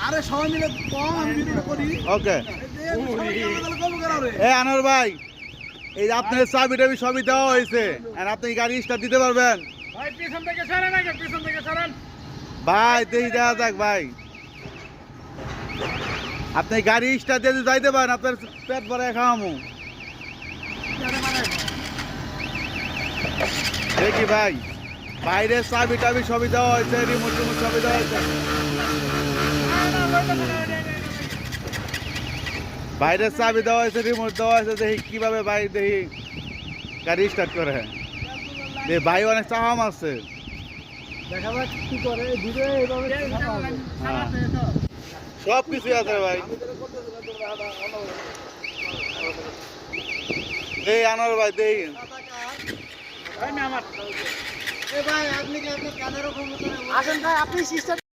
আরে সবাই মিলে কম আমি ভিডিও করি। ওকে এ আনোয়ার ভাই, এই যে আপনার চাবি টাবি সবই দেওয়া হয়েছে, আর আপনি গাড়ি স্টার্ট দিতে পারবেন? ভাই পিছন থেকে সরেন, আগে পিছন থেকে সরেন। ভাই দেখি দেওয়া যাক ভাই, আপনি গাড়ি স্টার্ট দিয়ে যাইতে পারেন, আপনার পেট ভরে খাওয়ামু দেখি ভাই। বাইরের চাবি টাবি সবই দেওয়া হয়েছে, রিমোট টিমোট সবই দেওয়া হয়েছে। বাইরের চাবি দেওয়া হয়েছে, রিমোট দেওয়া হয়েছে, দেখি কিভাবে ভাই দেখি গাড়ি স্টার্ট করে। ভাই অনেক চাহাম আছে, দেখা যাক কি করে ভিডিও এইভাবে সব কিছু আছে ভাই। এই আনোয়ার ভাই দেখি ভাই আপনি কি আপনার কানের উপর আসেন ভাই, আপনি সিস্টেম